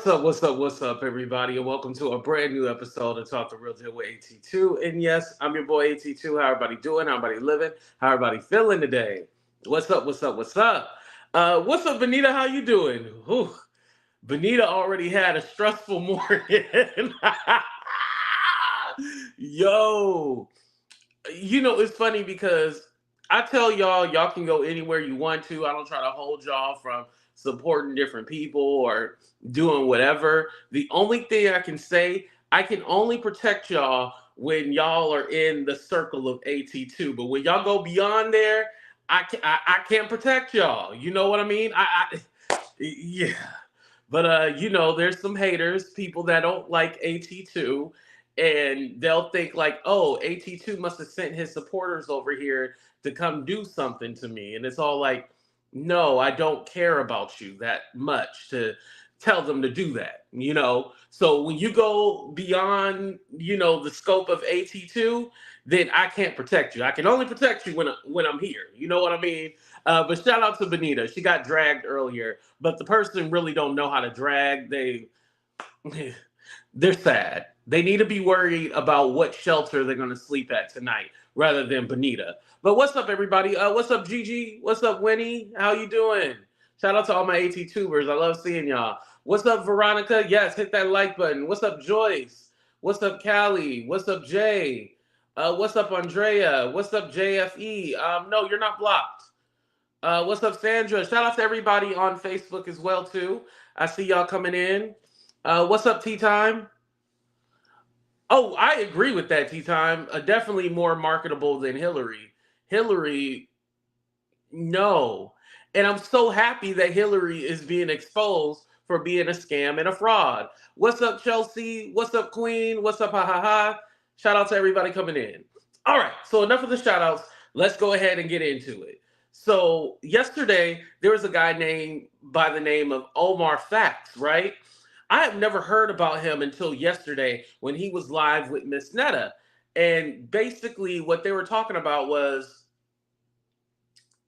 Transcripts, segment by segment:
What's up, everybody, and welcome to a brand new episode of Talk the Real Deal with AT2. And yes, I'm your boy AT2. How everybody doing? How everybody living? How everybody feeling today? What's up, Benita? How you doing? Whew. Benita already had a stressful morning. Yo, it's funny because I tell y'all can go anywhere you want to. I don't try to hold y'all from supporting different people or doing whatever. The only thing I can say, I can only protect y'all when y'all are in the circle of AT2. But when y'all go beyond there, I can't protect y'all. You know what I mean? Yeah. But there's some haters, people that don't like AT2, and they'll think like, oh, AT2 must have sent his supporters over here to come do something to me. And it's all like, no, I don't care about you that much to tell them to do that, So when you go beyond, the scope of AT2, then I can't protect you. I can only protect you when I'm here. You know what I mean? But shout out to Benita. She got dragged earlier, but the person really don't know how to drag. They're sad. They need to be worried about what shelter they're going to sleep at tonight rather than Benita. But what's up, everybody? What's up, Gigi? What's up, Winnie? How you doing? Shout out to all my AT-tubers. I love seeing y'all. What's up, Veronica? Yes, hit that like button. What's up, Joyce? What's up, Callie? What's up, Jay? What's up, Andrea? What's up, JFE? No, you're not blocked. What's up, Sandra? Shout out to everybody on Facebook as well, too. I see y'all coming in. What's up, Tea Time? Oh, I agree with that, Tea Time. Definitely more marketable than Hillary. Hillary, no. And I'm so happy that Hillary is being exposed for being a scam and a fraud. What's up, Chelsea? What's up, Queen? What's up, ha ha ha? Shout out to everybody coming in. All right, so enough of the shout outs. Let's go ahead and get into it. So yesterday, there was a guy by the name of Omarfacts, right? I have never heard about him until yesterday when he was live with Miss Netta. And basically what they were talking about was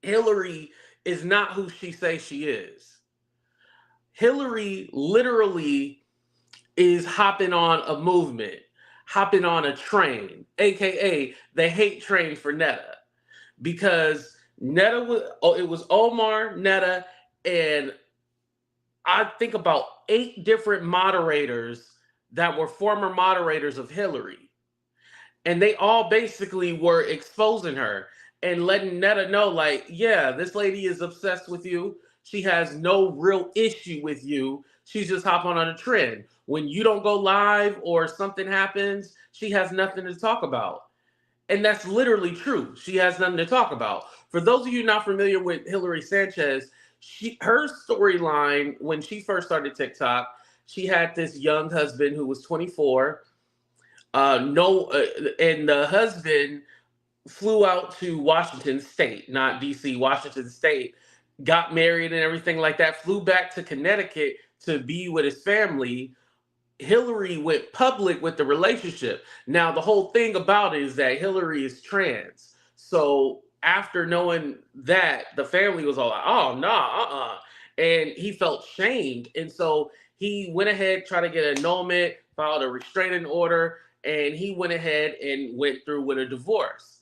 Hillary is not who she says she is. Hillary literally is hopping on a movement, hopping on a train, aka the hate train for Netta. Because it was Omar, Netta, and I think about 8 different moderators that were former moderators of Hillary. And they all basically were exposing her and letting Netta know, like, yeah, this lady is obsessed with you. She has no real issue with you. She's just hopping on a trend. When you don't go live or something happens, she has nothing to talk about. And that's literally true. She has nothing to talk about. For those of you not familiar with Hillary Sanchez, her storyline, when she first started TikTok, she had this young husband who was 24. And the husband flew out to Washington State, not DC, Washington State, got married and everything like that, flew back to Connecticut to be with his family. Hillary went public with the relationship. Now, the whole thing about it is that Hillary is trans. So after knowing that, the family was all like, oh, nah, and he felt shamed. And so he went ahead, tried to get annulment, filed a restraining order, and he went ahead and went through with a divorce.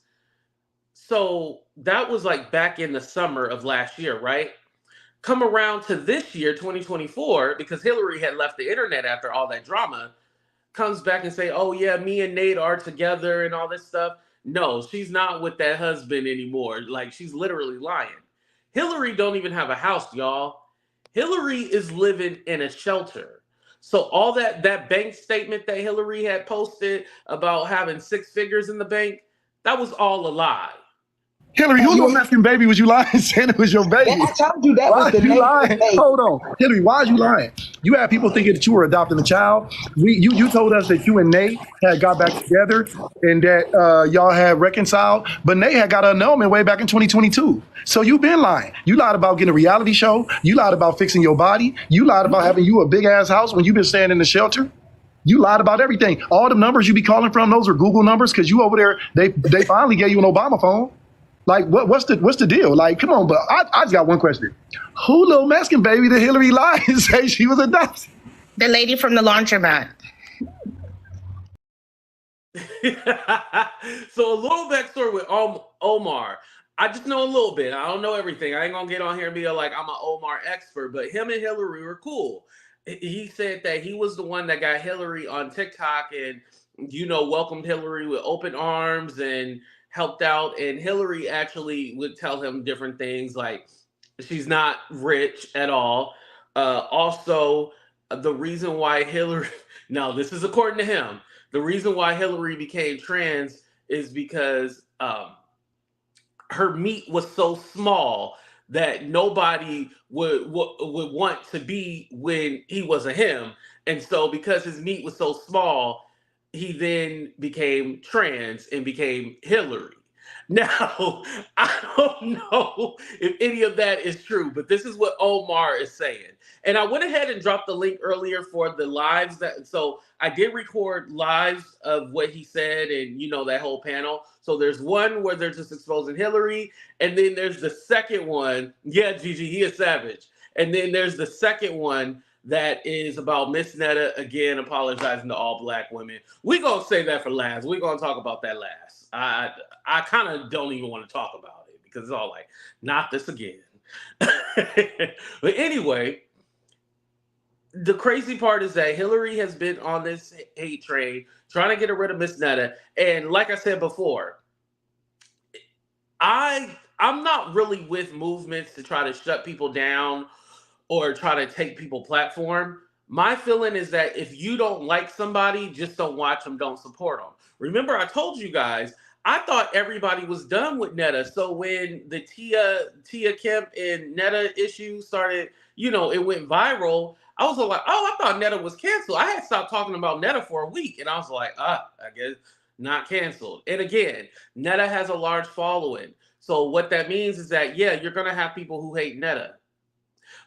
So that was like back in the summer of last year, right? Come around to this year, 2024, because Hillary had left the internet after all that drama, comes back and say, oh yeah, me and Nate are together and all this stuff. No, she's not with that husband anymore. Like, she's literally lying. Hillary don't even have a house, y'all. Hillary is living in a shelter. So all that bank statement that Hillary had posted about having 6 figures in the bank, that was all a lie. Hillary, whose little Mexican baby was you lying saying it was your baby? I told you that was the you name lying? of the baby. Hold on. Hillary, why are you lying? You had people thinking that you were adopting a child. You told us that you and Nate had got back together and that y'all had reconciled, but Nate had got an annulment way back in 2022. So you've been lying. You lied about getting a reality show. You lied about fixing your body. You lied about having you a big ass house when you've been staying in the shelter. You lied about everything. All the numbers you be calling from, those are Google numbers because you over there, they finally gave you an Obama phone. Like, what's the deal? Like, come on, but I just got one question. Who little Mexican baby did Hillary lie and say she was adopted? The lady from the laundromat. So a little backstory with Omar. I just know a little bit. I don't know everything. I ain't gonna get on here and be like I'm an Omar expert, but him and Hillary were cool. He said that he was the one that got Hillary on TikTok and welcomed Hillary with open arms and helped out. And Hillary actually would tell him different things like she's not rich at all. Also, the reason why Hillary, now this is according to him, the reason why Hillary became trans is because her meat was so small that nobody would want to be when he was a him. And so because his meat was so small, he then became trans and became Hillary. Now, I don't know if any of that is true, but this is what Omar is saying. And I went ahead and dropped the link earlier for the lives so I did record lives of what he said and that whole panel. So there's one where they're just exposing Hillary, and then there's the second one. Yeah, Gigi, he is savage. And then there's the second one that is about Miss Netta again apologizing to all Black women. We're gonna say that for last. We're gonna talk about that last. I kind of don't even want to talk about it because it's all like, not this again. But anyway, the crazy part is that Hillary has been on this hate train trying to get rid of Miss Netta. And like I said before, I'm not really with movements to try to shut people down or try to take people platform. My feeling is that if you don't like somebody, just don't watch them, don't support them. Remember, I told you guys, I thought everybody was done with Netta. So when the Tia Kemp and Netta issue started, it went viral, I was like, oh, I thought Netta was canceled. I had stopped talking about Netta for a week, and I was like, I guess not canceled. And again, Netta has a large following. So what that means is that, yeah, you're going to have people who hate Netta.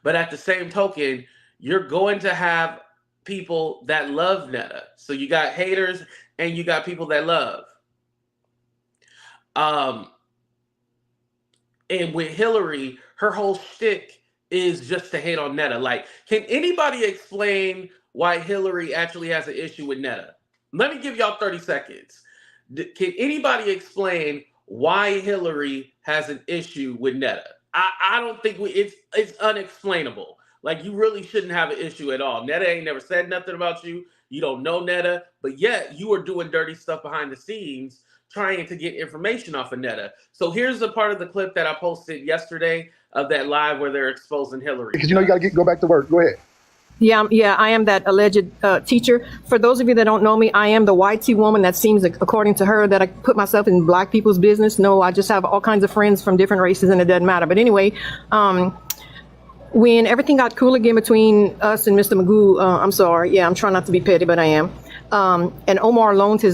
But at the same token, you're going to have people that love Netta. So you got haters and you got people that love. And with Hillary, her whole shtick is just to hate on Netta. Like, can anybody explain why Hillary actually has an issue with Netta? Let me give y'all 30 seconds. Can anybody explain why Hillary has an issue with Netta? I don't think it's unexplainable. Like, you really shouldn't have an issue at all. Netta ain't never said nothing about you. You don't know Netta, but yet you are doing dirty stuff behind the scenes trying to get information off of Netta. So here's the part of the clip that I posted yesterday of that live where they're exposing Hillary. Because you got to go back to work. Go ahead. Yeah, I am that alleged teacher. For those of you that don't know me, I am the YT woman that seems, according to her, that I put myself in Black people's business. No, I just have all kinds of friends from different races and it doesn't matter. But anyway, when everything got cool again between us and Mr. Magoo, I'm sorry. Yeah, I'm trying not to be petty, but I am. And Omar loaned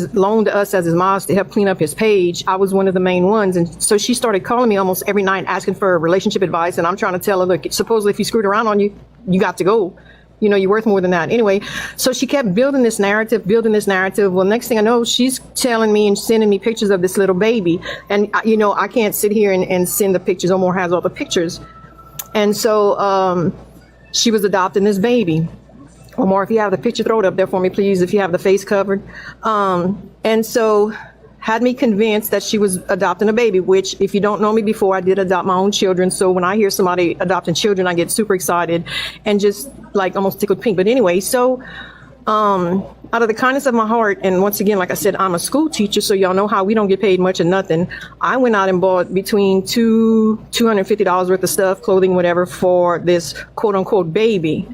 us as his mods to help clean up his page. I was one of the main ones. And so she started calling me almost every night asking for relationship advice. And I'm trying to tell her, look, supposedly if you screwed around on you, you got to go. You're worth more than that. Anyway, so she kept building this narrative. Well, next thing I know, she's telling me and sending me pictures of this little baby. And, I can't sit here and send the pictures. Omar has all the pictures. And so she was adopting this baby. Omar, if you have the picture, throw it up there for me, please, if you have the face covered. And so had me convinced that she was adopting a baby, which, if you don't know me before, I did adopt my own children. So when I hear somebody adopting children, I get super excited and just like almost tickled pink. But anyway, so out of the kindness of my heart, and once again, like I said, I'm a school teacher, so y'all know how we don't get paid much or nothing. I went out and bought between $250 worth of stuff, clothing, whatever, for this quote unquote baby.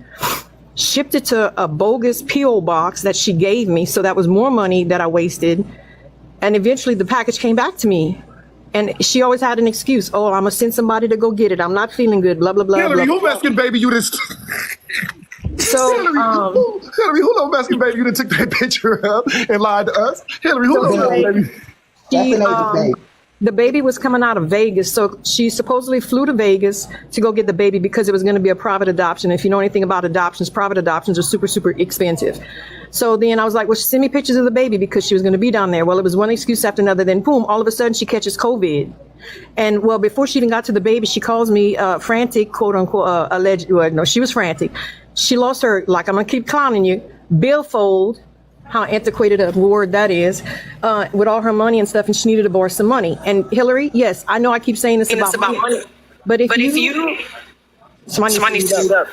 Shipped it to a bogus P.O. box that she gave me, so that was more money that I wasted. And eventually the package came back to me. And she always had an excuse. Oh, I'm going to send somebody to go get it. I'm not feeling good, blah, blah, blah. Hillary, blah, who Mexican baby you just... So, Hillary, who know Mexican baby you took that picture up and lied to us? Hillary, who knows baby? The baby was coming out of Vegas, so she supposedly flew to Vegas to go get the baby because it was going to be a private adoption. If you know anything about adoptions, private adoptions are super, super expensive. So then I was like, well, send me pictures of the baby because she was going to be down there. Well, it was one excuse after another. Then boom, all of a sudden she catches COVID. And before she even got to the baby, she calls me frantic, quote unquote, alleged. Well, no, she was frantic. She lost her, like, I'm gonna keep clowning you, billfold, how antiquated a word that is, with all her money and stuff, and she needed to borrow some money. And Hillary, yes, I know I keep saying this about money, but if you, somebody needs to speed up.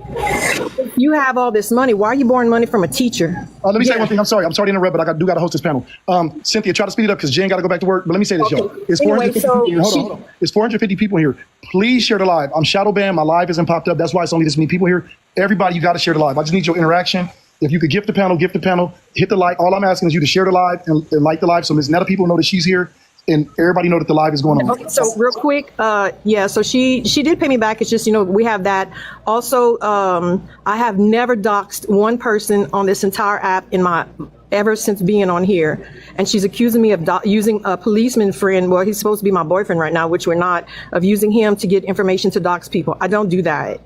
If you have all this money, why are you borrowing money from a teacher? Let me say one thing. I'm sorry to interrupt, but I do got to host this panel. Cynthia, try to speed it up because Jen got to go back to work. But let me say this, y'all. It's 450 people here. Hold on. It's 450 people here. Please share the live. I'm shadow banned. My live isn't popped up. That's why it's only this many people here. Everybody, you got to share the live. I just need your interaction. If you could gift the panel, hit the like. All I'm asking is you to share the live and like the live so Ms. Netta people know that she's here. And everybody know that the live is going on. Okay, so real quick, so she did pay me back. It's just, we have that. Also, I have never doxed one person on this entire app ever since being on here. And she's accusing me of using a policeman friend. Well, he's supposed to be my boyfriend right now, which we're not, of using him to get information to dox people. I don't do that.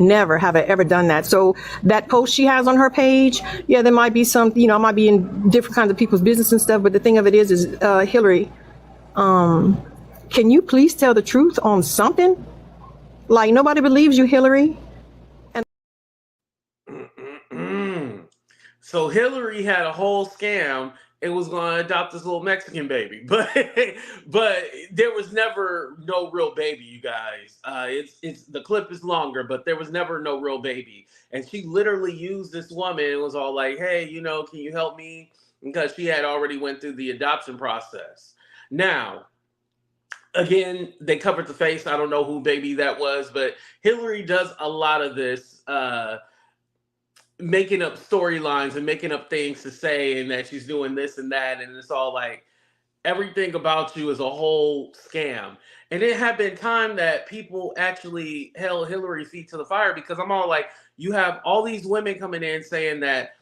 Never have I ever done that. So that post she has on her page, yeah, there might be some, I might be in different kinds of people's business and stuff. But the thing of it is Hillary, can you please tell the truth on something? Like, nobody believes you, Hillary. So Hillary had a whole scam. It was going to adopt this little Mexican baby, but there was never no real baby, you guys. It's the clip is longer, but there was never no real baby. And she literally used this woman and was all like, hey, can you help me? Because she had already went through the adoption process. Now, again, they covered the face. I don't know who baby that was, but Hillary does a lot of this, making up storylines and making up things to say, and that she's doing this and that, and it's all like everything about you is a whole scam. And it had been time that people actually held Hillary's feet to the fire, because I'm all like, you have all these women coming in saying that,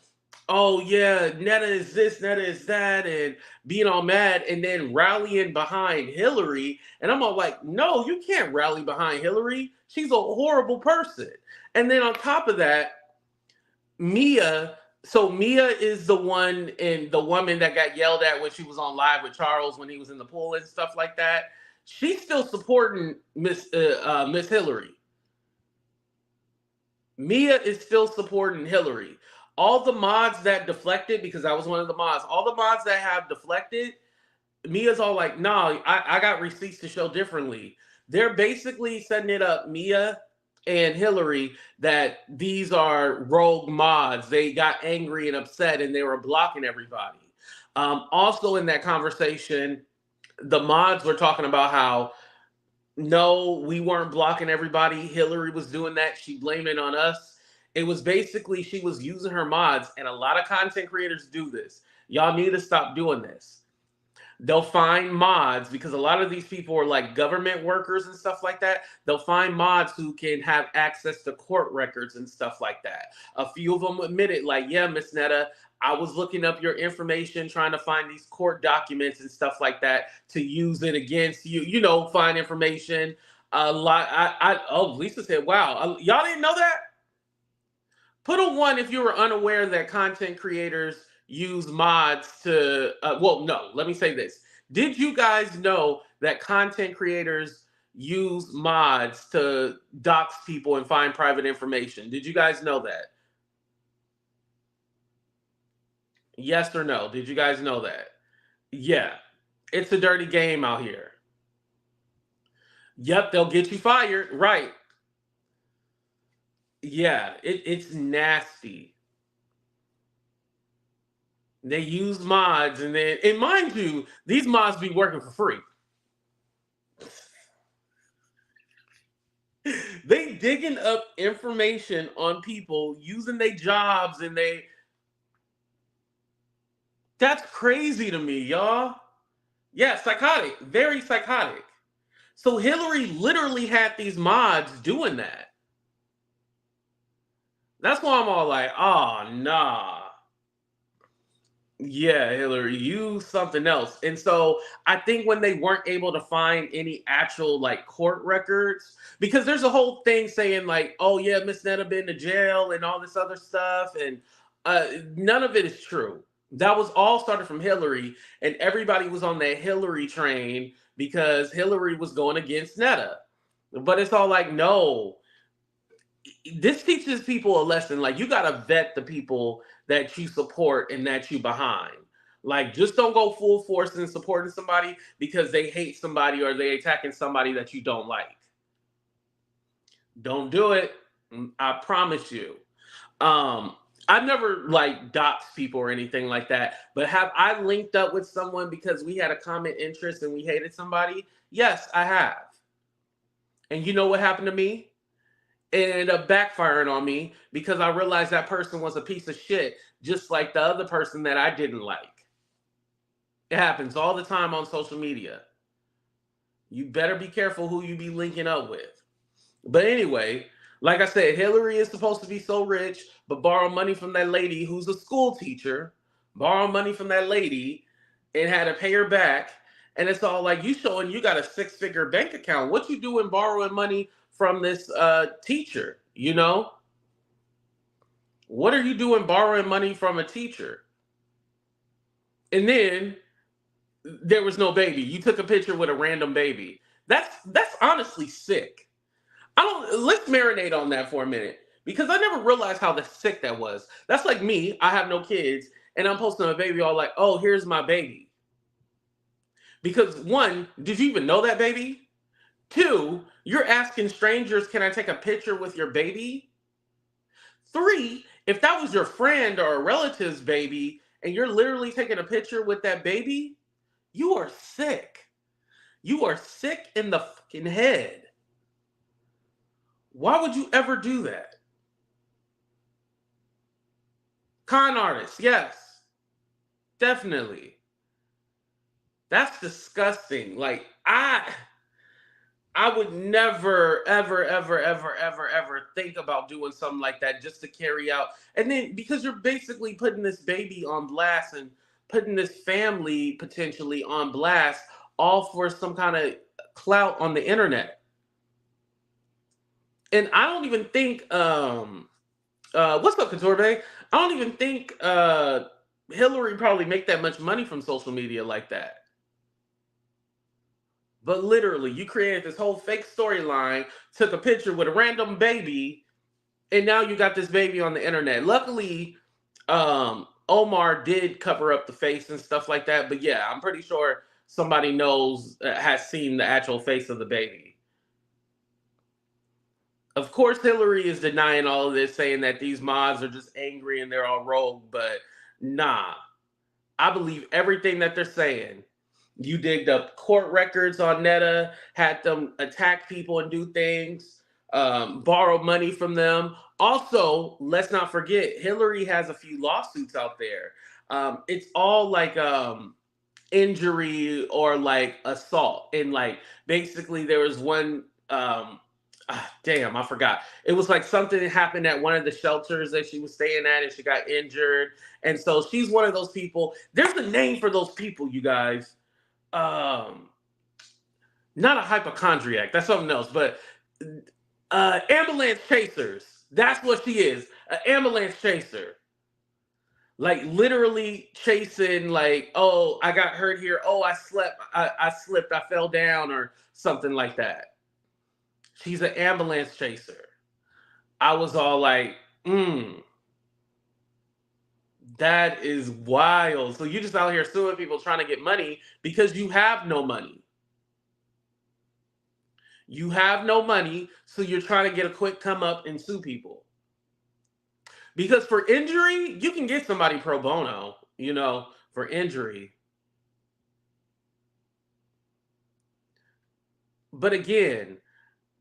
oh yeah, Netta is this, Netta is that, and being all mad, and then rallying behind Hillary. And I'm all like, no, you can't rally behind Hillary. She's a horrible person. And then on top of that, Mia is the one and the woman that got yelled at when she was on live with Charles when he was in the pool and stuff like that. She's still supporting Miss Hillary. Mia is still supporting Hillary. All the mods that deflected, because I was one of the mods, all the mods that have deflected, Mia's all like, no, I got receipts to show differently. They're basically setting it up, Mia and Hillary, that these are rogue mods. They got angry and upset and they were blocking everybody. Also in that conversation, the mods were talking about how, no, we weren't blocking everybody. Hillary was doing that. She blamed it on us. It was basically, she was using her mods, and a lot of content creators do this. Y'all need to stop doing this. They'll find mods, because a lot of these people are like government workers and stuff like that. They'll find mods who can have access to court records and stuff like that. A few of them admitted, like, yeah, Miss Netta, I was looking up your information, trying to find these court documents and stuff like that to use it against you, find information. A lot. Lisa said, wow, y'all didn't know that? Put a 1 if you were unaware that content creators use mods to, no, let me say this. Did you guys know that content creators use mods to dox people and find private information? Did you guys know that? Yes or no? Did you guys know that? Yeah. It's a dirty game out here. Yep, they'll get you fired. Right. Yeah, it's nasty. They use mods, and mind you, these mods be working for free. They digging up information on people using their jobs, and that's crazy to me, y'all. Yeah, psychotic, very psychotic. So Hillary literally had these mods doing that. That's why I'm all like, oh, nah. Yeah, Hillary, use something else. And so I think when they weren't able to find any actual court records, because there's a whole thing saying like, oh yeah, Miss Netta been to jail and all this other stuff, and none of it is true. That was all started from Hillary, and everybody was on that Hillary train because Hillary was going against Netta. But it's all like, no, this teaches people a lesson. Like, you gotta vet the people that you support and that you behind. Like, just don't go full force in supporting somebody because they hate somebody or they attacking somebody that you don't like. Don't do it. I promise you. I've never like doxed people or anything like that, but have I linked up with someone because we had a common interest and we hated somebody? Yes, I have. And you know what happened to me? It ended up backfiring on me because I realized that person was a piece of shit, just like the other person that I didn't like. It happens all the time on social media. You better be careful who you be linking up with. But anyway, like I said, Hillary is supposed to be so rich, but borrow money from that lady who's a school teacher, borrow money from that lady and had to pay her back. And it's all like, you showing you got a 6-figure bank account. What you doing borrowing money from this teacher, you know? What are you doing borrowing money from a teacher? And then there was no baby. You took a picture with a random baby. That's honestly sick. Let's marinate on that for a minute because I never realized how sick that was. That's like me. I have no kids and I'm posting a baby all like, oh, here's my baby. Because one, did you even know that baby? 2, you're asking strangers, can I take a picture with your baby? 3, if that was your friend or a relative's baby and you're literally taking a picture with that baby, you are sick. You are sick in the fucking head. Why would you ever do that? Con artists, yes. Definitely. That's disgusting. Like, I would never, ever, ever, ever, ever, ever think about doing something like that just to carry out. And then because you're basically putting this baby on blast and putting this family potentially on blast, all for some kind of clout on the internet. And I don't even think, what's up, Couture Bay? I don't even think Hillary probably make that much money from social media like that. But literally, you created this whole fake storyline, took a picture with a random baby, and now you got this baby on the internet. Luckily, Omar did cover up the face and stuff like that. But yeah, I'm pretty sure somebody knows, has seen the actual face of the baby. Of course, Hillary is denying all of this, saying that these mods are just angry and they're all rogue. But nah, I believe everything that they're saying. You digged up court records on Netta, had them attack people and do things, borrow money from them. Also, let's not forget, Hillary has a few lawsuits out there. It's all like injury or like assault. And like basically there was one, damn, I forgot. It was like something that happened at one of the shelters that she was staying at and she got injured. And so she's one of those people. There's a name for those people, you guys. Not a hypochondriac, that's something else, but ambulance chasers. That's what she is, an ambulance chaser. Like literally chasing, like, oh, I got hurt here, oh, I slipped, I fell down, or something like that. She's an ambulance chaser. I was all like, that is wild. So you just out here suing people trying to get money because you have no money. You have no money, so you're trying to get a quick come up and sue people. Because for injury, you can get somebody pro bono, you know, for injury. But again,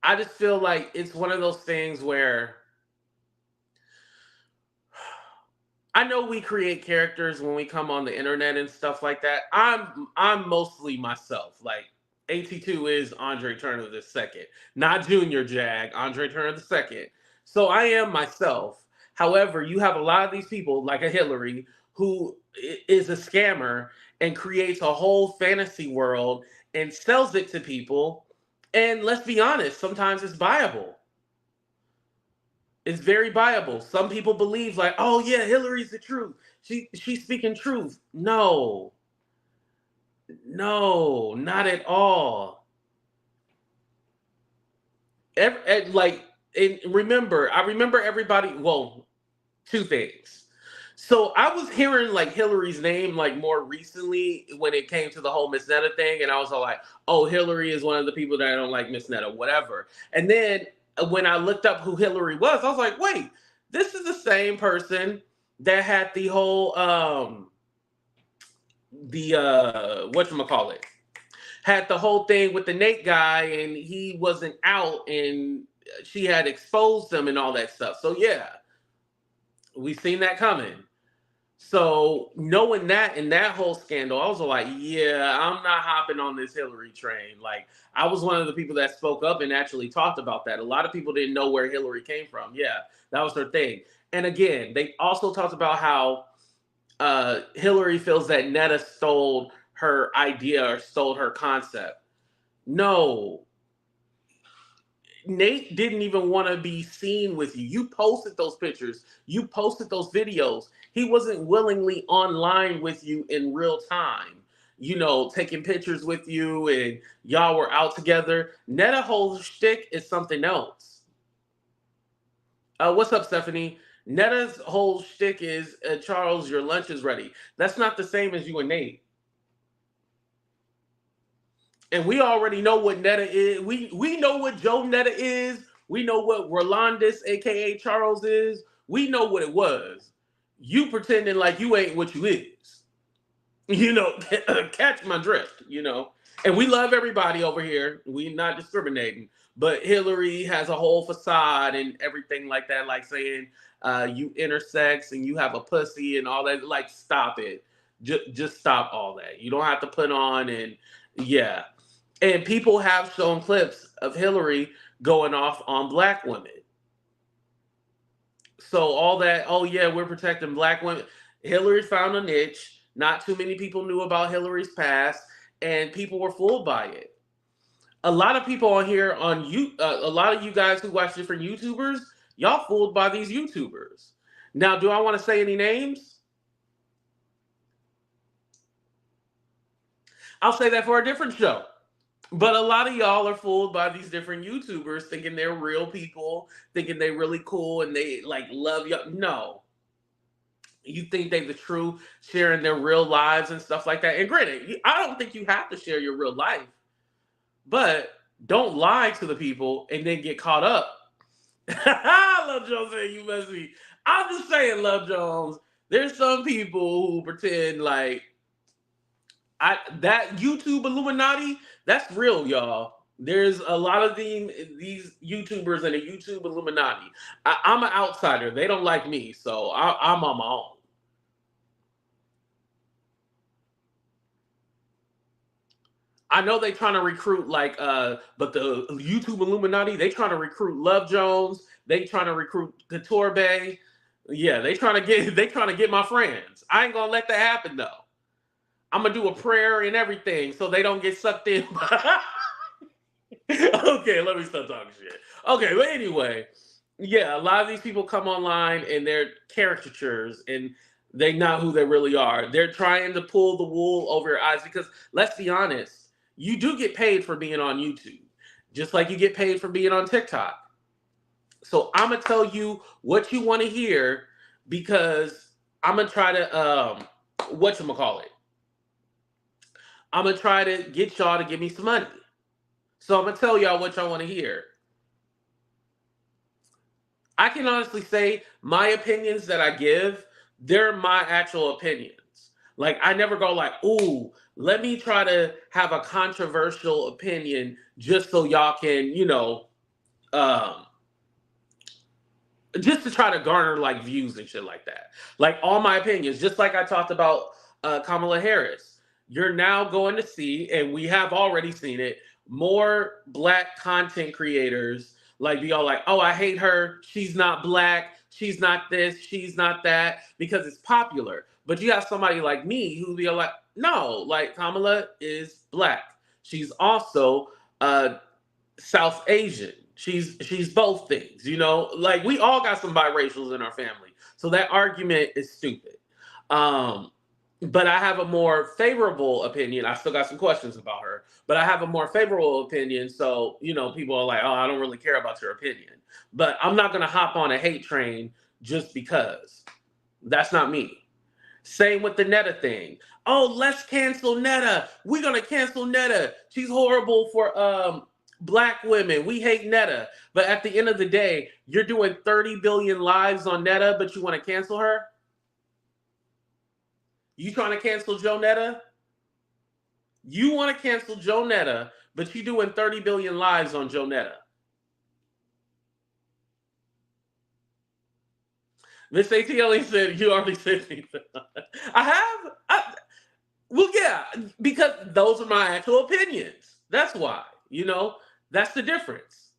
I just feel like it's one of those things where I know we create characters when we come on the internet and stuff like that. I'm mostly myself. Like AT2 is Andre Turner II, not Junior Jag, Andre Turner II. So I am myself. However, you have a lot of these people like a Hillary who is a scammer and creates a whole fantasy world and sells it to people. And let's be honest, sometimes it's viable. It's very viable. Some people believe like, oh yeah, Hillary's the truth. She's speaking truth. No, not at all. Like and I remember everybody. Well, two things. So I was hearing like Hillary's name like more recently when it came to the whole Miss Netta thing, and I was all like, "Oh, Hillary is one of the people that I don't like Miss Netta, whatever." And then when I looked up who Hillary was, I was like, "Wait, this is the same person that had the whole whatchamacallit, had the whole thing with the Nate guy, and he wasn't out, and she had exposed him and all that stuff." So yeah, we seen that coming. So knowing that and that whole scandal, I was like, yeah, I'm not hopping on this Hillary train. Like, I was one of the people that spoke up and actually talked about that. A lot of people didn't know where Hillary came from. Yeah, that was her thing. And again, they also talked about how Hillary feels that Netta stole her idea or stole her concept. No, Nate didn't even want to be seen with you. You posted those pictures. You posted those videos. He wasn't willingly online with you in real time, taking pictures with you, and y'all were out together. Netta whole shtick is something else. What's up, Stephanie? Netta's whole shtick is, Charles, your lunch is ready. That's not the same as you and Nate. And we already know what Netta is. We know what Joe Netta is. We know what Rolandis, aka Charles, is. We know what it was. You pretending like you ain't what you is. Catch my drift, And we love everybody over here. We not discriminating. But Hillary has a whole facade and everything like that, like saying you intersex and you have a pussy and all that. Like, stop it. Just stop all that. You don't have to put on, and yeah. And people have shown clips of Hillary going off on black women. So all that, oh yeah, we're protecting black women. Hillary found a niche. Not too many people knew about Hillary's past, and people were fooled by it. A lot of people on here, a lot of you guys who watch different YouTubers, y'all fooled by these YouTubers. Now, do I want to say any names? I'll say that for a different show. But a lot of y'all are fooled by these different YouTubers thinking they're real people, thinking they're really cool and they like love y'all. No. You think they the true, sharing their real lives and stuff like that. And granted, I don't think you have to share your real life. But don't lie to the people and then get caught up. Love Jones saying you must be. I'm just saying, Love Jones, there's some people who pretend like that YouTube Illuminati, that's real, y'all. There's a lot of these YouTubers and a YouTube Illuminati. I'm an outsider. They don't like me, so I'm on my own. I know they trying to recruit but the YouTube Illuminati, they trying to recruit Love Jones. They trying to recruit Couture Bay. Yeah, they trying to get my friends. I ain't gonna let that happen though. I'm gonna do a prayer and everything so they don't get sucked in. Okay, let me stop talking shit. Okay, but anyway, yeah, a lot of these people come online and they're caricatures and they not who they really are. They're trying to pull the wool over your eyes because let's be honest, you do get paid for being on YouTube, just like you get paid for being on TikTok. So I'm gonna tell you what you want to hear because I'm gonna try to whatchamacallit. I'm gonna try to get y'all to give me some money. So I'm gonna tell y'all what y'all want to hear. I can honestly say my opinions that I give, they're my actual opinions. Like, I never go like, ooh, let me try to have a controversial opinion just so y'all can, just to try to garner like views and shit like that. Like all my opinions, just like I talked about Kamala Harris. You're now going to see, and we have already seen it, more black content creators like be all like, oh, I hate her. She's not black. She's not this. She's not that, because it's popular. But you have somebody like me who be like, no, like Kamala is black. She's also South Asian. She's both things, like we all got some biracials in our family. So that argument is stupid. But I have a more favorable opinion. I still got some questions about her, but I have a more favorable opinion. So, people are like, oh, I don't really care about your opinion. But I'm not going to hop on a hate train just because. That's not me. Same with the Netta thing. Oh, let's cancel Netta. We're going to cancel Netta. She's horrible for black women. We hate Netta. But at the end of the day, you're doing 30 billion lives on Netta, but you want to cancel her? You trying to cancel Joe Netta? You want to cancel Joe Netta, but you doing 30 billion lives on Joe Netta. Miss ATLE said, you already said anything. Well, yeah, because those are my actual opinions. That's why, that's the difference.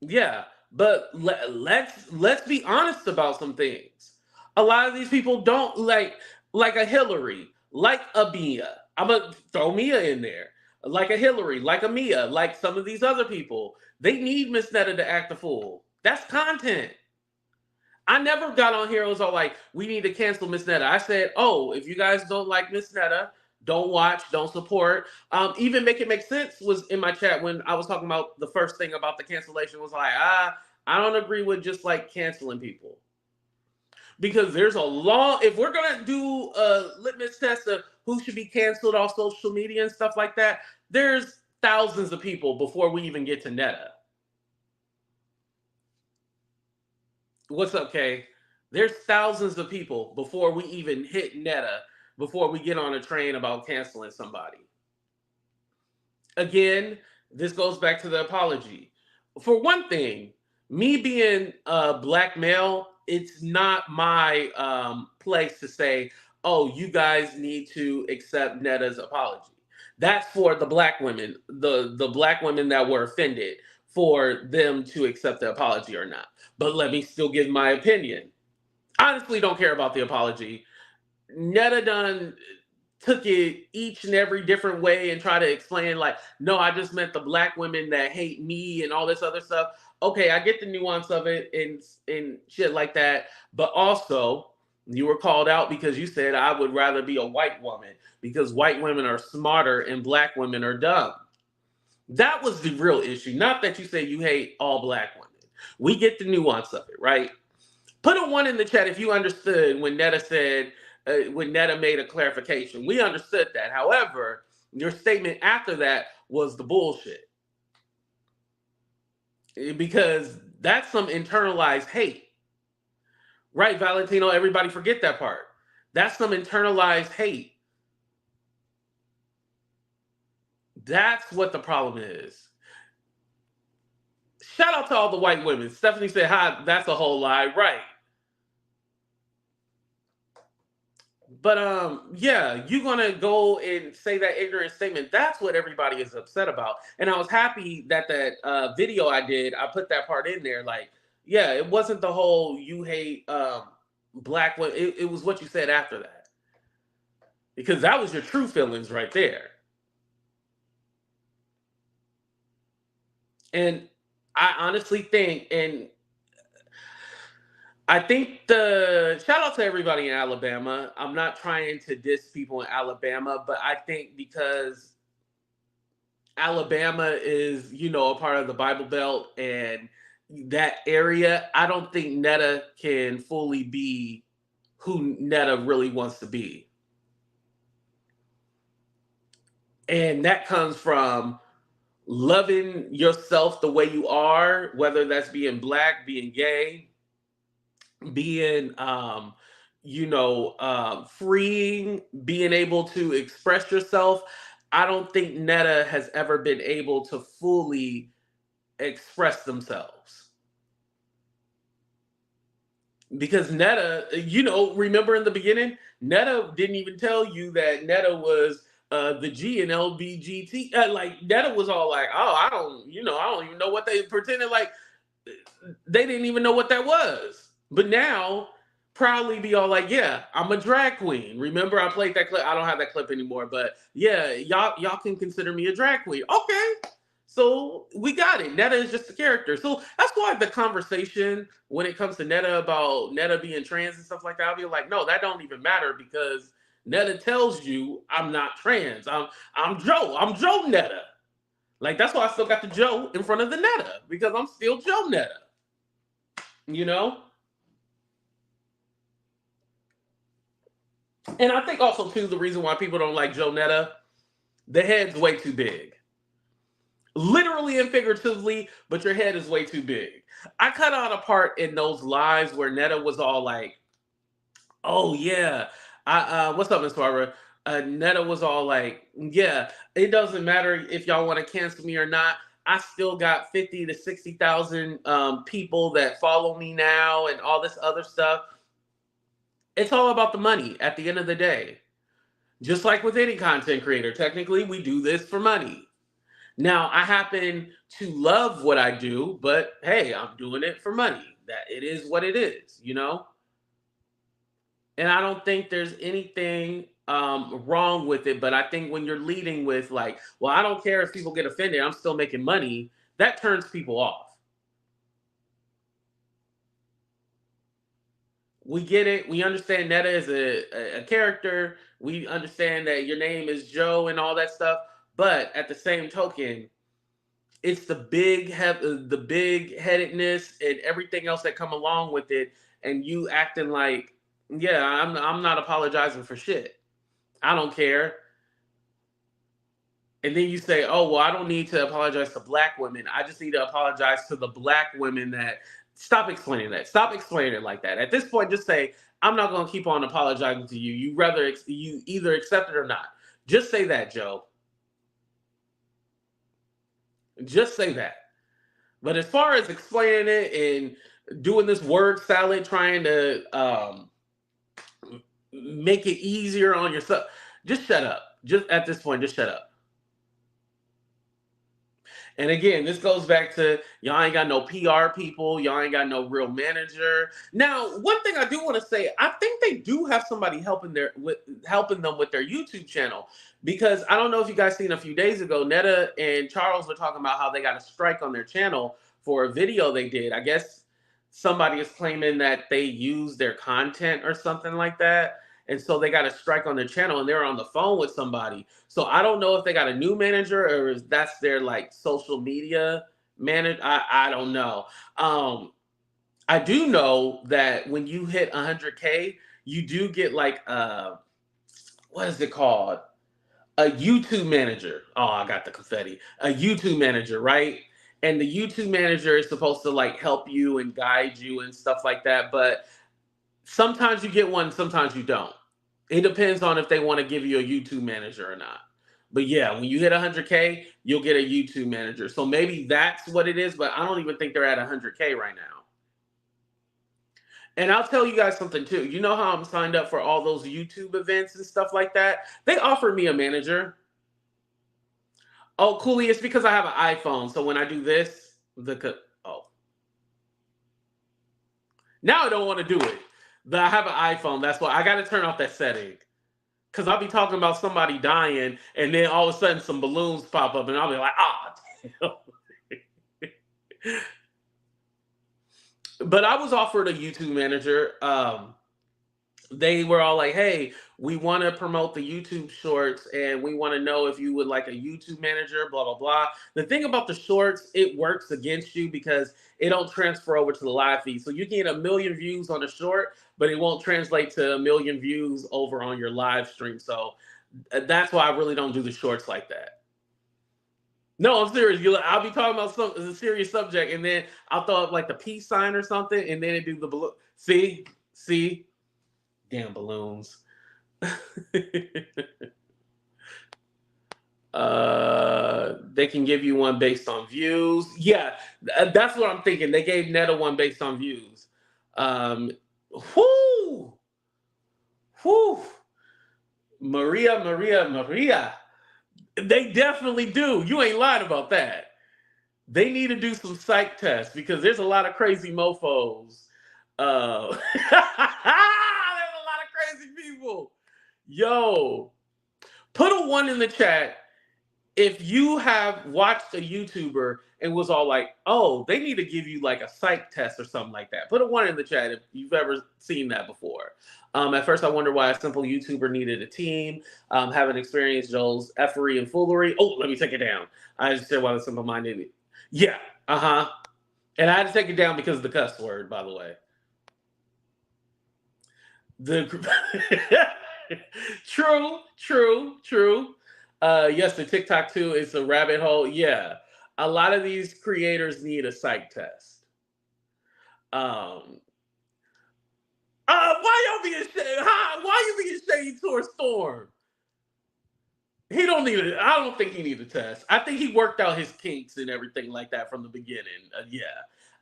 Yeah, but let's be honest about some things. A lot of these people don't like a Hillary, like a Mia. I'm gonna throw Mia in there, like a Hillary, like a Mia, like some of these other people. They need Miss Netta to act a fool. That's content. I never got on here and was all like, we need to cancel Miss Netta. I said, oh, if you guys don't like Miss Netta, don't watch, don't support. Even Make It Make Sense was in my chat when I was talking about the first thing about the cancellation was like, I don't agree with just like canceling people. Because there's a law, if we're going to do a litmus test of who should be canceled off social media and stuff like that, there's thousands of people before we even get to Netta. What's up, Kay? There's thousands of people before we even hit Netta, before we get on a train about canceling somebody. Again, this goes back to the apology. For one thing, me being a black male, it's not my place to say, oh, you guys need to accept Netta's apology. That's for the black women, the black women that were offended, for them to accept the apology or not. But let me still give my opinion. Honestly, don't care about the apology. Netta done took it each and every different way and try to explain like, no, I just meant the black women that hate me and all this other stuff. Okay, I get the nuance of it and shit like that. But also, you were called out because you said I would rather be a white woman because white women are smarter and black women are dumb. That was the real issue. Not that you say you hate all black women. We get the nuance of it, right? Put a 1 in the chat if you understood when Netta said, when Netta made a clarification. We understood that. However, your statement after that was the bullshit. Because that's some internalized hate. Right, Valentino? Everybody forget that part. That's some internalized hate. That's what the problem is. Shout out to all the white women. Stephanie said, hi, that's a whole lie. Right. But yeah, you're gonna go and say that ignorant statement. That's what everybody is upset about. And I was happy that video I did, I put that part in there. Like, yeah, it wasn't the whole you hate black women. It was what you said after that. Because that was your true feelings right there. And I honestly think, and I think shout out to everybody in Alabama. I'm not trying to diss people in Alabama, but I think because Alabama is, a part of the Bible Belt and that area, I don't think Netta can fully be who Netta really wants to be. And that comes from loving yourself the way you are, whether that's being black, being gay, being freeing, being able to express yourself. I don't think Netta has ever been able to fully express themselves. Because Netta, remember in the beginning, Netta didn't even tell you that Netta was the G in LBGT. Like Netta was all like, oh, I don't even know what they pretended like they didn't even know what that was. But now, proudly be all like, yeah, I'm a drag queen. Remember, I played that clip. I don't have that clip anymore, but yeah, y'all can consider me a drag queen. Okay. So we got it. Netta is just a character. So that's why the conversation when it comes to Netta about Netta being trans and stuff like that, I'll be like, no, that don't even matter because Netta tells you I'm not trans. I'm Joe. I'm Joe Netta. Like that's why I still got the Joe in front of the Netta because I'm still Joe Netta. You know? And I think also too the reason why people don't like Joe Netta, the head's way too big. Literally and figuratively, but your head is way too big. I cut out a part in those lives where Netta was all like, "Oh yeah, what's up, Miss Barbara?" Netta was all like, "Yeah, it doesn't matter if y'all want to cancel me or not. I still got 50 to 60,000 people that follow me now, and all this other stuff. It's all about the money at the end of the day. Just like with any content creator, technically, we do this for money." Now, I happen to love what I do, but hey, I'm doing it for money. That it is what it is, you know? And I don't think there's anything wrong with it, but I think when you're leading with like, well, I don't care if people get offended, I'm still making money, that turns people off. We get it. We understand Netta is a character. We understand that your name is Joe and all that stuff. But at the same token, it's the big headedness and everything else that come along with it, and you acting like, yeah, I'm not apologizing for shit. I don't care. And then you say, oh well, I don't need to apologize to black women. I just need to apologize to the black women that stop explaining that. Stop explaining it like that. At this point, just say, I'm not gonna keep on apologizing to you. You either accept it or not. Just say that, Joe. Just say that. But as far as explaining it and doing this word salad, trying to make it easier on yourself, just shut up. Just at this point, just shut up. And again, this goes back to y'all ain't got no PR people, y'all ain't got no real manager. Now, one thing I do want to say, I think they do have somebody helping them with their YouTube channel. Because I don't know if you guys seen a few days ago, Netta and Charles were talking about how they got a strike on their channel for a video they did. I guess somebody is claiming that they used their content or something like that. And so they got a strike on their channel and they're on the phone with somebody. So I don't know if they got a new manager or if that's their like social media manager. I don't know. I do know that when you hit 100K, you do get like, what is it called? A YouTube manager. Oh, I got the confetti. A YouTube manager, right? And the YouTube manager is supposed to like help you and guide you and stuff like that. But sometimes you get one, sometimes you don't. It depends on if they want to give you a YouTube manager or not. But yeah, when you hit 100K, you'll get a YouTube manager. So maybe that's what it is, but I don't even think they're at 100K right now. And I'll tell you guys something too. You know how I'm signed up for all those YouTube events and stuff like that? They offered me a manager. Oh, Cooley, it's because I have an iPhone. So when I do this, now I don't want to do it. But I have an iPhone. That's why I got to turn off that setting. Because I'll be talking about somebody dying, and then all of a sudden some balloons pop up, and I'll be like, damn. But I was offered a YouTube manager. They were all like, hey, we want to promote the YouTube shorts, and we want to know if you would like a YouTube manager, blah, blah, blah. The thing about the shorts, it works against you because it don't transfer over to the live feed. So you can get 1 million views on a short, but it won't translate to 1 million views over on your live stream. So that's why I really don't do the shorts like that. No, I'm serious. I'll be talking about a serious subject, and then I'll throw up like the peace sign or something, and then it do the balloon. See? Damn balloons. They can give you one based on views. Yeah, that's what I'm thinking. They gave Netta one based on views. Maria. They definitely do. You ain't lying about that. They need to do some psych tests because there's a lot of crazy mofos. There's a lot of crazy people. Yo, put a 1 in the chat if you have watched a YouTuber and was all like, oh, they need to give you like a psych test or something like that, put a 1 in the chat if you've ever seen that before. At first, I wonder why a simple YouTuber needed a team. Haven't experienced Joel's effery and foolery. Oh, let me take it down. I just said why the simple minded. Yeah, and I had to take it down because of the cuss word, by the way. True. Yes, the TikTok too is a rabbit hole. Yeah, a lot of these creators need a psych test. Why y'all being shady? Why you being shady towards Storm? He don't need it. I don't think he needs a test. I think he worked out his kinks and everything like that from the beginning.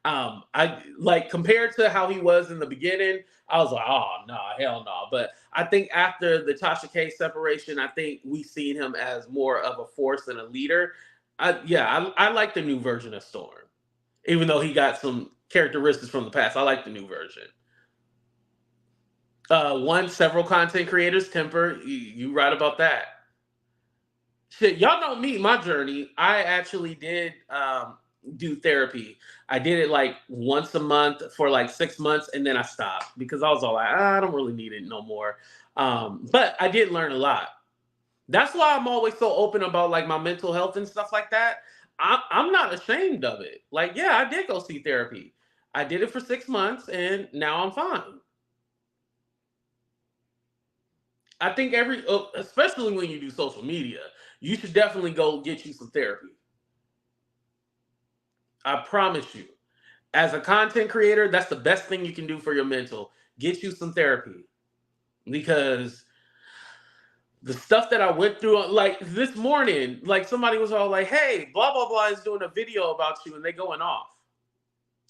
I like compared to how he was in the beginning. I was like, oh no, hell no. But I think after the Tasha K separation, I think we've seen him as more of a force and a leader. I like the new version of Storm, even though he got some characteristics from the past. I like the new version. Several content creators temper. You right about that. Shit, y'all know me, my journey. I actually did do therapy. I did it like once a month for like 6 months, and then I stopped because I was all like, I don't really need it no more. But I did learn a lot. That's why I'm always so open about like my mental health and stuff like that. I'm not ashamed of it. Like, yeah, I did go see therapy. I did it for 6 months, and now I'm fine. I think especially when you do social media, you should definitely go get you some therapy. I promise you. As a content creator, that's the best thing you can do for your mental. Get you some therapy. Because the stuff that I went through, like this morning, like somebody was all like, hey, blah, blah, blah is doing a video about you and they going off.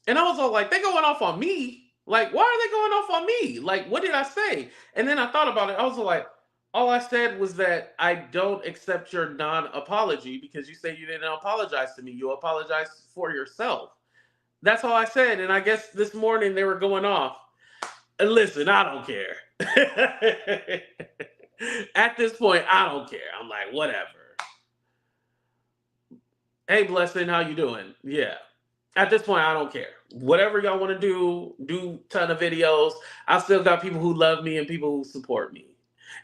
And I was all like, they going off on me? Like, why are they going off on me? Like, what did I say? And then I thought about it. I was like, all I said was that I don't accept your non-apology because you say you didn't apologize to me. You apologized for yourself. That's all I said. And I guess this morning they were going off. And listen, I don't care. At this point, I don't care. I'm like, whatever. Hey, Blessing, how you doing? Yeah. At this point, I don't care. Whatever y'all want to do ton of videos. I still got people who love me and people who support me.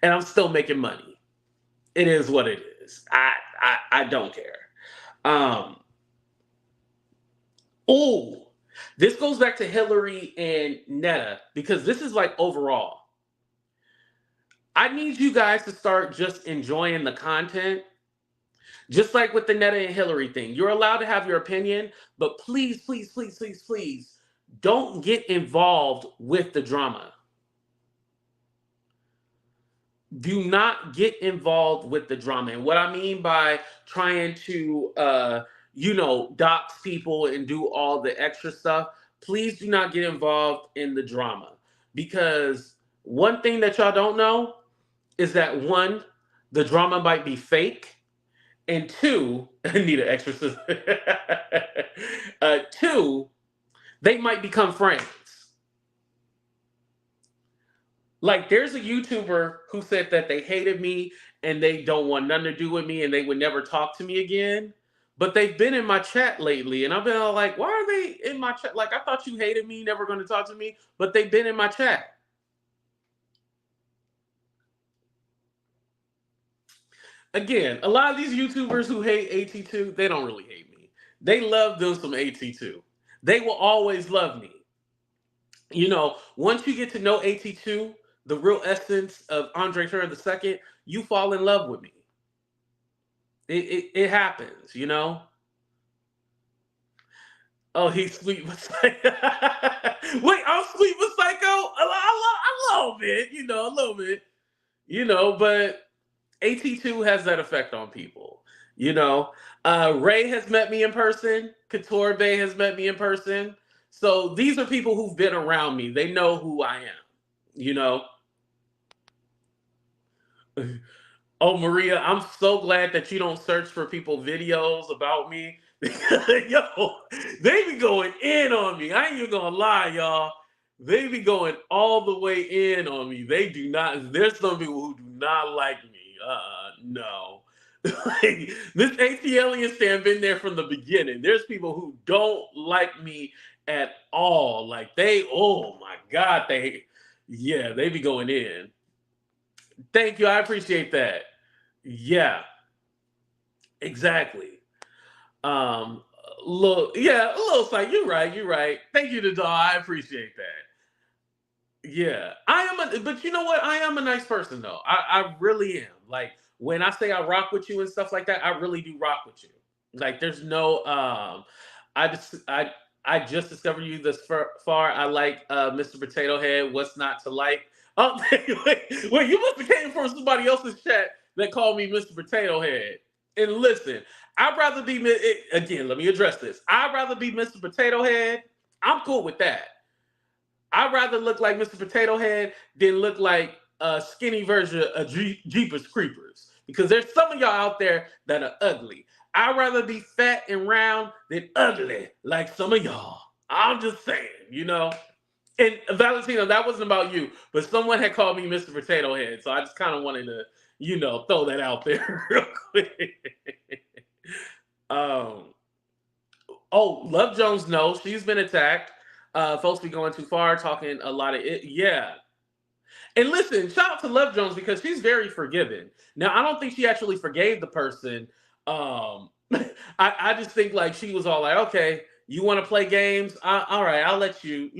And I'm still making money. It is what it is. I don't care. This goes back to Hillary and Netta because this is like overall. I need you guys to start just enjoying the content. Just like with the Netta and Hillary thing. You're allowed to have your opinion, but please, please, please, please, please don't get involved with the drama. Do not get involved with the drama. And what I mean by trying to, dox people and do all the extra stuff, please do not get involved in the drama. Because one thing that y'all don't know is that one, the drama might be fake. And two, I need an exorcism. Two, they might become friends. Like, there's a YouTuber who said that they hated me and they don't want nothing to do with me and they would never talk to me again. But they've been in my chat lately. And I've been all like, why are they in my chat? Like, I thought you hated me, never going to talk to me. But they've been in my chat. Again, a lot of these YouTubers who hate AT2, they don't really hate me. They love them some AT2. They will always love me. You know, once you get to know AT2, the real essence of Andre Turner II, you fall in love with me. It happens, you know? Oh, he's sweet with Psycho. Wait, I'm sweet with Psycho? A little bit, a little bit. But AT2 has that effect on people, Ray has met me in person. Couture Bay has met me in person. So these are people who've been around me. They know who I am, Oh, Maria, I'm so glad that you don't search for people videos about me. Yo, they be going in on me. I ain't even gonna lie, y'all. They be going all the way in on me. They do not. There's some people who do not like me. No. Like, this ATLian stand been there from the beginning. There's people who don't like me at all. Like oh my God, they be going in. Thank you, I appreciate that. Yeah, exactly. Um, look, yeah, a little like you're right, you're right. Thank you, the dog. I appreciate that. Yeah, but you know what? I am a nice person though. I really am. Like when I say I rock with you and stuff like that, I really do rock with you. Like there's no, I just, I just discovered you this far. I like Mr. Potato Head. What's not to like? Oh, wait, you must have came from somebody else's chat that called me Mr. Potato Head. And listen, I'd rather be again. Let me address this. I'd rather be Mr. Potato Head. I'm cool with that. I'd rather look like Mr. Potato Head than look like a skinny version of Jeepers Creepers. Because there's some of y'all out there that are ugly. I'd rather be fat and round than ugly like some of y'all. I'm just saying, you know. And Valentino, that wasn't about you, but someone had called me Mr. Potato Head. So I just kind of wanted to, you know, throw that out there real quick. Oh, Love Jones, no, she's been attacked. Folks be going too far, talking a lot of it. Yeah. And listen, shout out to Love Jones because she's very forgiving. Now, I don't think she actually forgave the person. I just think like she was all like, okay, you want to play games? All right, I'll let you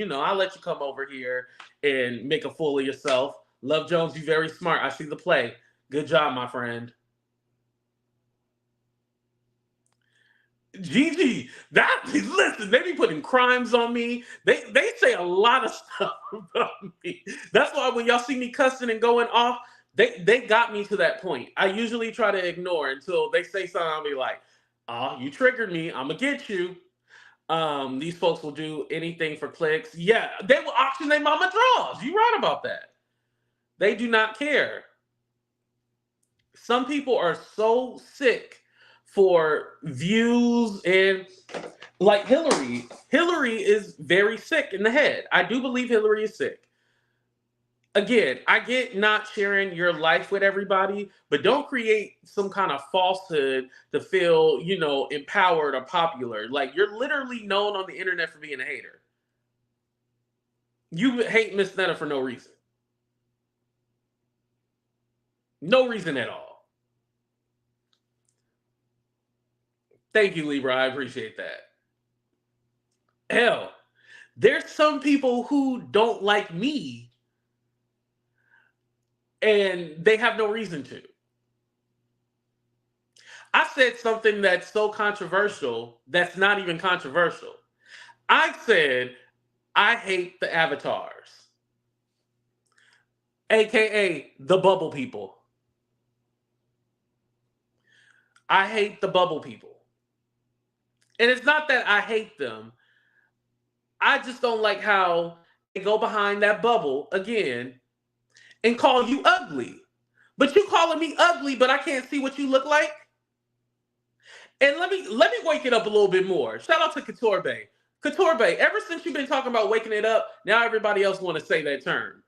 come over here and make a fool of yourself. Love Jones, you very smart. I see the play. Good job, my friend. Gigi, listen, they be putting crimes on me. They say a lot of stuff about me. That's why when y'all see me cussing and going off, they got me to that point. I usually try to ignore until they say something. I'll be like, oh, you triggered me. I'm gonna get you. These folks will do anything for clicks. Yeah, they will auction their mama draws. You right about that. They do not care. Some people are so sick for views and like Hillary. Hillary is very sick in the head. I do believe Hillary is sick. Again, I get not sharing your life with everybody, but don't create some kind of falsehood to feel, you know, empowered or popular. Like you're literally known on the internet for being a hater. You hate Miss Netta for no reason. No reason at all. Thank you, Libra. I appreciate that. Hell, there's some people who don't like me and they have no reason to. I said something that's so controversial that's not even controversial. I said, I hate the avatars, AKA the bubble people. I hate the bubble people. And it's not that I hate them. I just don't like how they go behind that bubble again and call you ugly. But you calling me ugly, but I can't see what you look like. And let me wake it up a little bit more. Shout out to Couture Bay. Couture Bay, ever since you've been talking about waking it up, now everybody else want to say that term.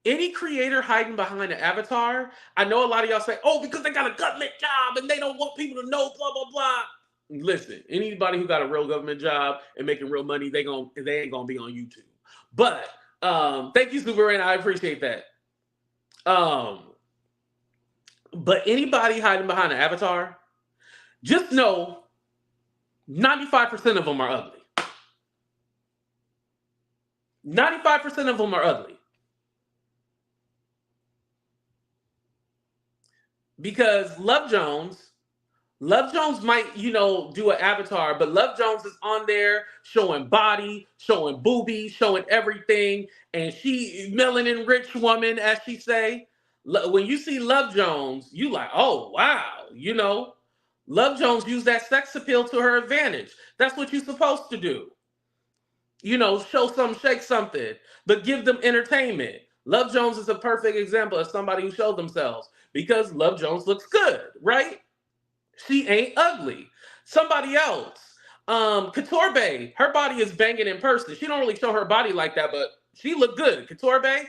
Any creator hiding behind an avatar, I know a lot of y'all say, oh, because they got a government job and they don't want people to know, blah, blah, blah. Listen, anybody who got a real government job and making real money, they ain't gonna be on YouTube. But thank you, Super, and I appreciate that. But anybody hiding behind an avatar, just know 95% of them are ugly. 95% of them are ugly. Because Love Jones might, you know, do an avatar, but Love Jones is on there showing body, showing boobies, showing everything. And she, melanin rich woman, as she say. When you see Love Jones, you like, oh, wow, you know. Love Jones used that sex appeal to her advantage. That's what you're supposed to do. You know, show some, shake something, but give them entertainment. Love Jones is a perfect example of somebody who showed themselves because Love Jones looks good, right? She ain't ugly. Somebody else, Couture Bay, her body is banging in person. She don't really show her body like that, but she look good. Couture Bay,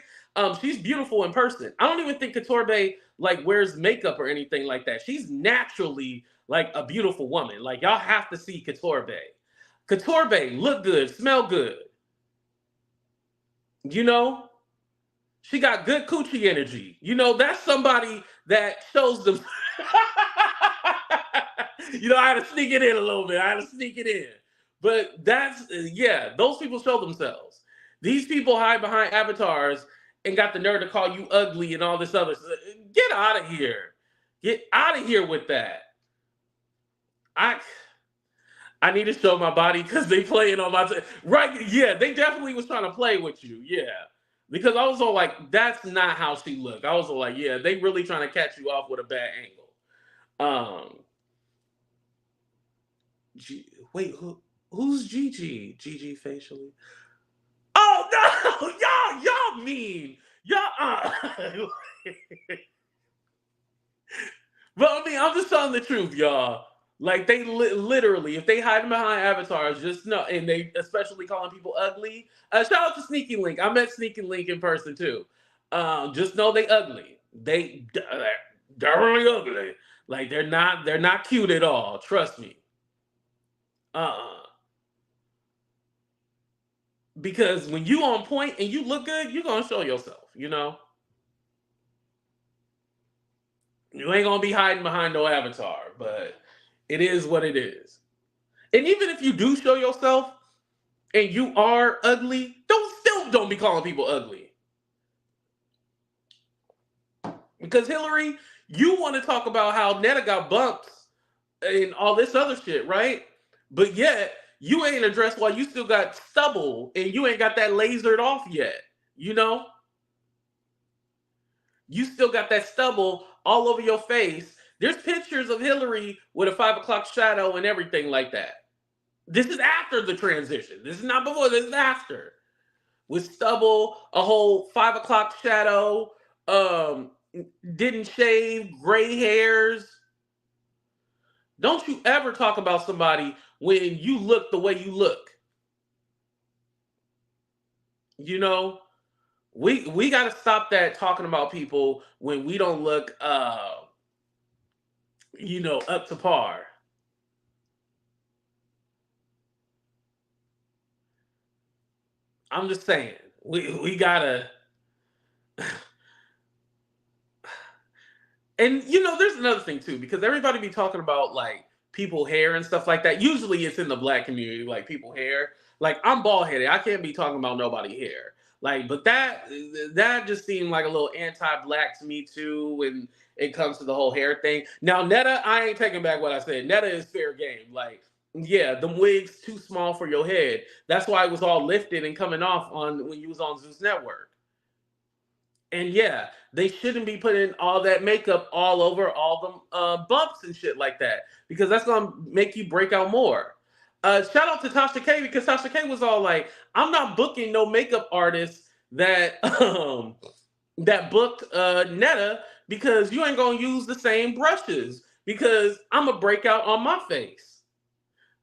she's beautiful in person. I don't even think Couture Bay like wears makeup or anything like that. She's naturally like a beautiful woman. Like y'all have to see Couture Bay. Couture Bay, look good, smell good. You know, she got good coochie energy. You know, that's somebody that shows them. You know, I had to sneak it in a little bit. I had to sneak it in. But that's, yeah, those people show themselves. These people hide behind avatars and got the nerve to call you ugly and all this other stuff. Get out of here. Get out of here with that. I need to show my body because they playing on my right. Yeah, they definitely was trying to play with you. Yeah. Because I was all like, that's not how she looked. I was all like, yeah, they really trying to catch you off with a bad angle. Wait, who's Gigi? Gigi facially? Oh no, y'all mean. Y'all But I mean, I'm just telling the truth, y'all. Like they literally, if they hide behind avatars, just know, and they especially calling people ugly. Shout out to Sneaky Link. I met Sneaky Link in person too. Just know they ugly. They're really ugly. Like they're not cute at all. Trust me. Because when you on point and you look good, you're gonna show yourself. You know. You ain't gonna be hiding behind no avatar, but it is what it is. And even if you do show yourself and you are ugly, don't be calling people ugly. Because Hillary, you want to talk about how Netta got bumps and all this other shit, right? But yet you ain't addressed why you still got stubble and you ain't got that lasered off yet. You know? You still got that stubble all over your face. There's pictures of Hillary with a 5 o'clock shadow and everything like that. This is after the transition. This is not before, this is after. With stubble, a whole 5 o'clock shadow, didn't shave, gray hairs. Don't you ever talk about somebody when you look the way you look. You know? We got to stop that talking about people when we don't look, you know, up to par. I'm just saying, we gotta. And you know, there's another thing too, because everybody be talking about like people hair and stuff like that. Usually, it's in the black community, like people hair. Like I'm bald headed, I can't be talking about nobody hair. Like, but that just seemed like a little anti-black to me too when it comes to the whole hair thing. Now, Netta, I ain't taking back what I said. Netta is fair game. Like, yeah, the wig's too small for your head. That's why it was all lifted and coming off on when you was on Zeus Network. And yeah, they shouldn't be putting all that makeup all over all them bumps and shit like that because that's gonna make you break out more. Shout out to Tasha K because Tasha K was all like, I'm not booking no makeup artist that that booked Netta because you ain't gonna use the same brushes because I'm a breakout on my face.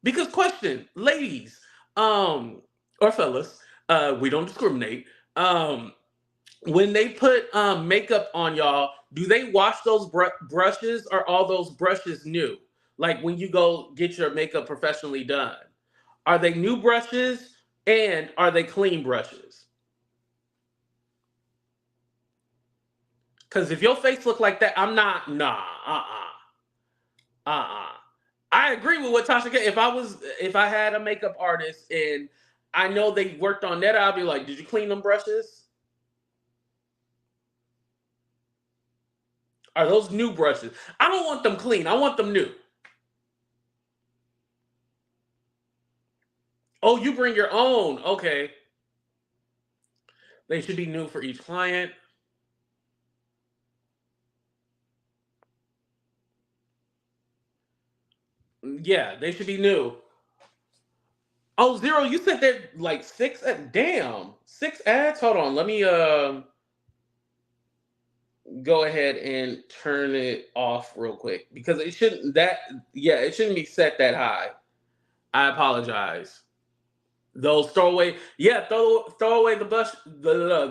Because question, ladies, or fellas, we don't discriminate. When they put makeup on y'all, do they wash those brushes or are all those brushes new? Like when you go get your makeup professionally done, are they new brushes and are they clean brushes? Because if your face look like that, I'm not, I agree with what Tasha K. If I had a makeup artist and I know they worked on that, I'll be like, did you clean them brushes? Are those new brushes? I don't want them clean. I want them new. Oh, you bring your own. Okay. They should be new for each client. Yeah, they should be new. Oh, Zero, you said they're like 6 damn. 6 ads? Hold on. Let me go ahead and turn it off real quick because it shouldn't be set that high. I apologize. Those throw away the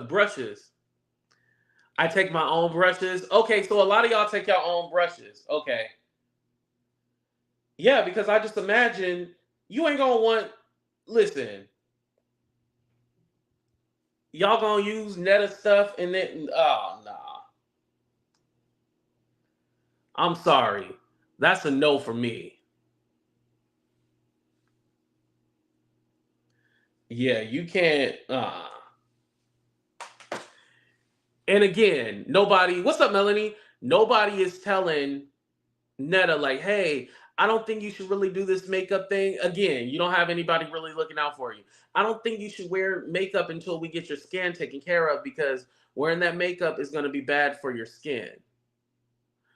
brushes. I take my own brushes. Okay, so a lot of y'all take your own brushes. Okay. Yeah, because I just imagine you ain't gonna want, listen, y'all gonna use Netta stuff and then, oh, nah. I'm sorry. That's a no for me. Yeah, you can't, And again, nobody, what's up, Melanie? Nobody is telling Netta, like, hey, I don't think you should really do this makeup thing. Again, you don't have anybody really looking out for you. I don't think you should wear makeup until we get your skin taken care of, because wearing that makeup is going to be bad for your skin.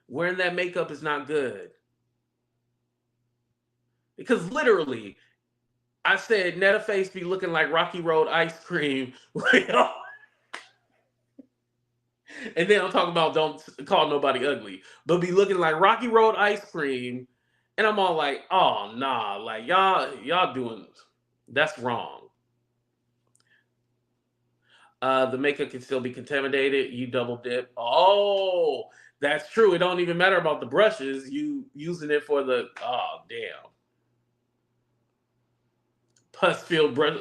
Wearing that makeup is not good. Because literally, I said Netta face be looking like Rocky Road ice cream. And then I'm talking about don't call nobody ugly, but be looking like Rocky Road ice cream. And I'm all like, oh, nah, like y'all doing, that's wrong. The makeup can still be contaminated. You double dip. Oh, that's true. It don't even matter about the brushes. You using it for the, oh, damn. Pus filled brush.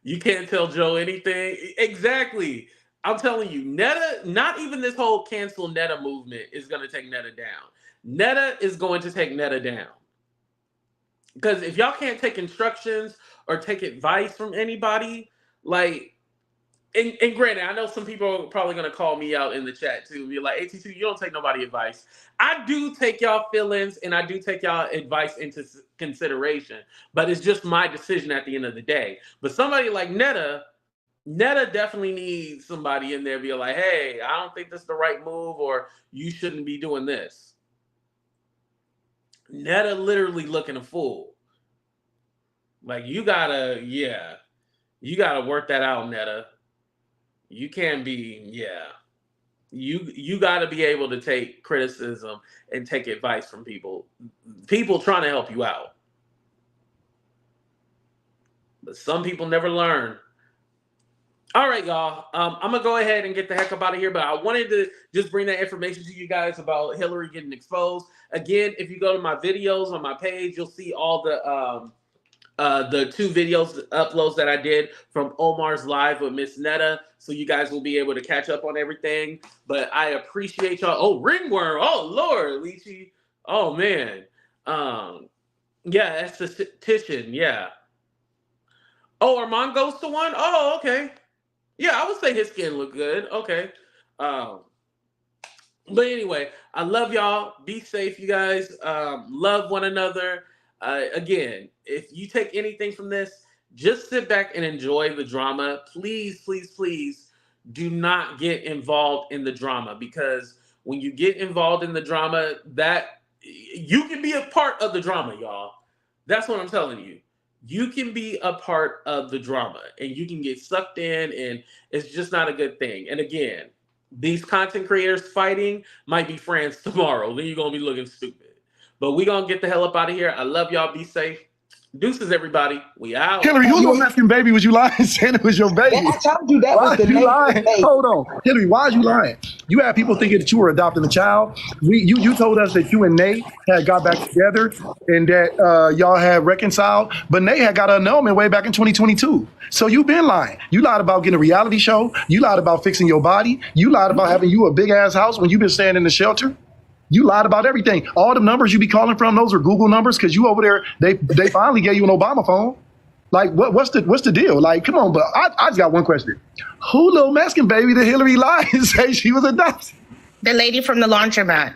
You can't tell Joe anything. Exactly. I'm telling you, Netta, not even this whole cancel Netta movement is going to take Netta down. Netta is going to take Netta down. Because if y'all can't take instructions or take advice from anybody, like, and granted, I know some people are probably going to call me out in the chat too. Be like, AT2, you don't take nobody advice. I do take y'all feelings and I do take y'all advice into consideration, but it's just my decision at the end of the day. But somebody like Netta definitely needs somebody in there be like, hey, I don't think this is the right move, or you shouldn't be doing this. Netta literally looking a fool. Like, you gotta work that out, Netta. You can't be, you got to be able to take criticism and take advice from people trying to help you out. But some people never learn. All right, y'all. I'm going to go ahead and get the heck up out of here, but I wanted to just bring that information to you guys about Hillary getting exposed. Again, if you go to my videos on my page, you'll see all the 2 videos uploads that I did from Omar's live with Miss Netta, so you guys will be able to catch up on everything. But I appreciate y'all. Oh, ringworm. Oh, Lord, Lychee. Oh, man. Yeah, esthetician. Yeah. Oh, Armand goes to one. Oh, okay. Yeah, I would say his skin looked good. Okay. But anyway, I love y'all. Be safe, you guys. Love one another. Again, if you take anything from this, just sit back and enjoy the drama. Please, please, please do not get involved in the drama, because when you get involved in the drama, that you can be a part of the drama, y'all. That's what I'm telling you. You can be a part of the drama and you can get sucked in, and it's just not a good thing. And again, these content creators fighting might be friends tomorrow. Then you're going to be looking stupid. But we going to get the hell up out of here. I love y'all. Be safe. Deuces, everybody. We out. Hillary, who little Mexican baby was you lying saying it was your baby? I told you that was the you name lying? of the baby. Hold on. Hillary, why are you lying? You had people thinking that you were adopting a child. You told us that you and Nate had got back together and that y'all had reconciled, but Nate had got an annulment way back in 2022. So you've been lying. You lied about getting a reality show. You lied about fixing your body. You lied about having you a big ass house when you've been staying in the shelter. You lied about everything. All the numbers you be calling from, those are Google numbers, because you over there, they finally gave you an Obama phone. Like, what's the deal? Like, come on, but I just got one question. Who little Mexican baby that Hillary lied and say she was adopted? The lady from the laundromat.